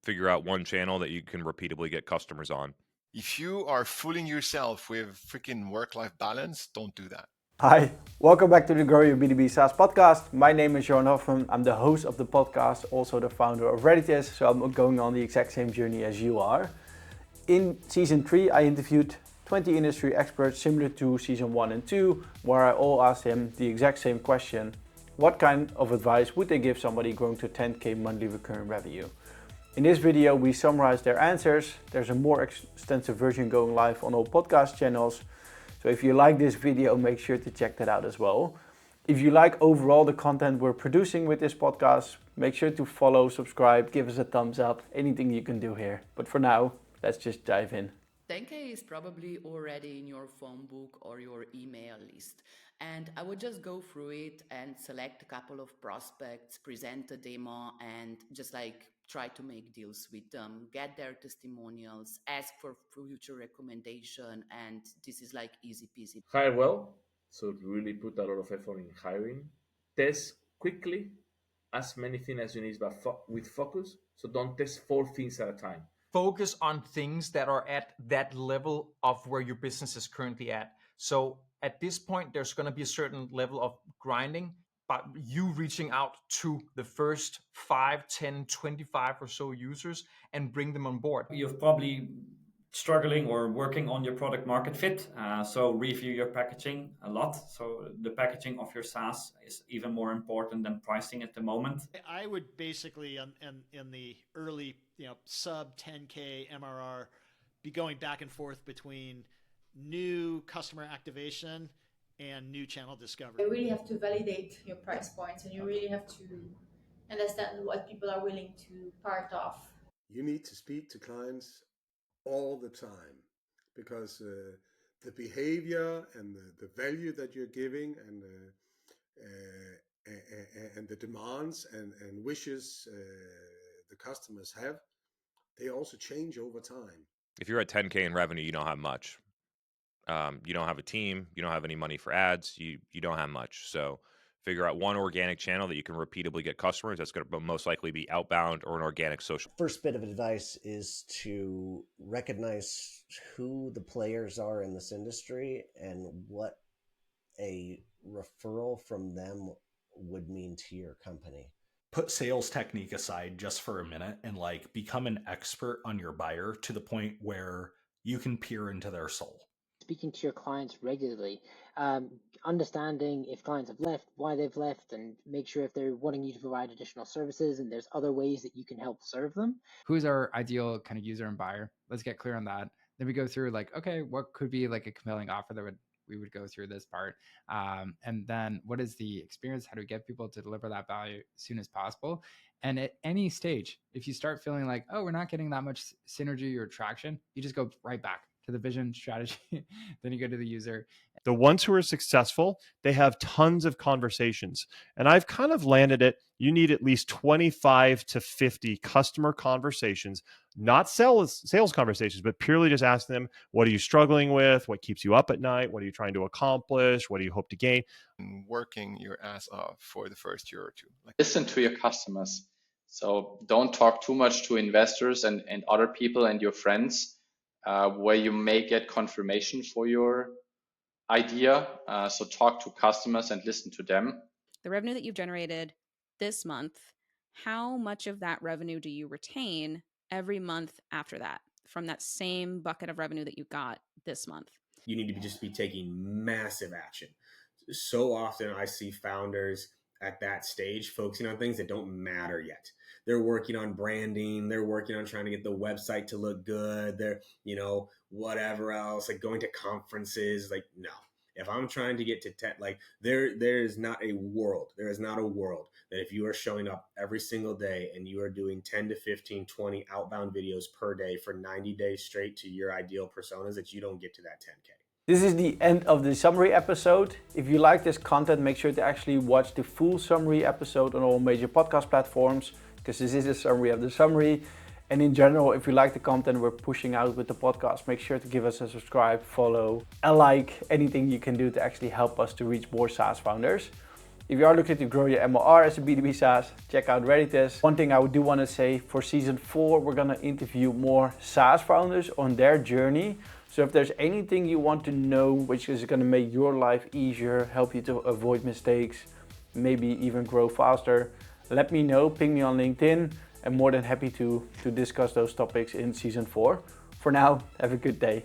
Figure out one channel that you can repeatedly get customers on. If you are fooling yourself with freaking work-life balance, don't do that. Hi, welcome back to the Grow Your B2B SaaS podcast. My name is Johan Hoffman. I'm the host of the podcast, also the founder of Redditest, so I'm going on the exact same journey as you are. In season 3, I interviewed 20 industry experts similar to season 1 and 2, where I all asked them the exact same question. What kind of advice would they give somebody growing to 10K monthly recurring revenue? In this video, we summarize their answers. There's a more extensive version going live on all podcast channels. So if you like this video, make sure to check that out as well. If you like overall the content we're producing with this podcast, make sure to follow, subscribe, give us a thumbs up, anything you can do here. But for now, let's just dive in. 10K is probably already in your phone book or your email list. And I would just go through it and select a couple of prospects, present a demo, and just try to make deals with them, get their testimonials, ask for future recommendation, and this is easy peasy. Hire well, so really put a lot of effort in hiring. Test quickly, as many things as you need, but with focus. So don't test 4 things at a time. Focus on things that are at that level of where your business is currently at. So at this point, there's going to be a certain level of grinding, but you reaching out to the first 5, 10, 25 or so users and bring them on board. You're probably struggling or working on your product market fit. So review your packaging a lot. So the packaging of your SaaS is even more important than pricing at the moment. I would basically in the early, sub 10K MRR be going back and forth between new customer activation and new channel discovery. You really have to validate your price points and you really have to understand what people are willing to part off. You need to speak to clients all the time because the behavior and the value that you're giving and the demands and wishes the customers have, they also change over time. If you're at 10K in revenue, you don't have much. You don't have a team. You don't have any money for ads. You don't have much. So figure out one organic channel that you can repeatedly get customers. That's going to most likely be outbound or an organic social. First bit of advice is to recognize who the players are in this industry and what a referral from them would mean to your company. Put sales technique aside just for a minute and become an expert on your buyer to the point where you can peer into their soul. Speaking to your clients regularly, understanding if clients have left, why they've left, and make sure if they're wanting you to provide additional services and there's other ways that you can help serve them. Who's our ideal kind of user and buyer? Let's get clear on that. Then we go through okay, what could be a compelling offer that we would go through this part. And then what is the experience? How do we get people to deliver that value as soon as possible? And at any stage, if you start feeling oh, we're not getting that much synergy or traction, you just go right back to the vision strategy. Then you go to the user. The ones who are successful, they have tons of conversations. And I've kind of landed it. You need at least 25 to 50 customer conversations, not sales conversations, but purely just asking them, what are you struggling with? What keeps you up at night? What are you trying to accomplish? What do you hope to gain? Working your ass off for the first year or two. Listen to your customers. So don't talk too much to investors and other people and your friends. Where you may get confirmation for your idea. So talk to customers and listen to them. The revenue that you've generated this month, how much of that revenue do you retain every month after that from that same bucket of revenue that you got this month? You need to just be taking massive action. So often I see founders at that stage focusing on things that don't matter yet. They're working on branding. They're working on trying to get the website to look good. They're, whatever else, going to conferences. No, if I'm trying to get to tech, there is not a world that if you are showing up every single day and you are doing 10 to 15, 20 outbound videos per day for 90 days straight to your ideal personas, that you don't get to that 10K. This is the end of the summary episode. If you like this content, make sure to actually watch the full summary episode on all major podcast platforms, because this is a summary of the summary. And in general, if you like the content we're pushing out with the podcast, make sure to give us a subscribe, follow, a like, anything you can do to actually help us to reach more SaaS founders. If you are looking to grow your MRR as a B2B SaaS, check out ReadyTest. One thing I do want to say, for season 4, we're going to interview more SaaS founders on their journey. So if there's anything you want to know, which is going to make your life easier, help you to avoid mistakes, maybe even grow faster, let me know, ping me on LinkedIn. I'm more than happy to discuss those topics in season 4. For now, have a good day.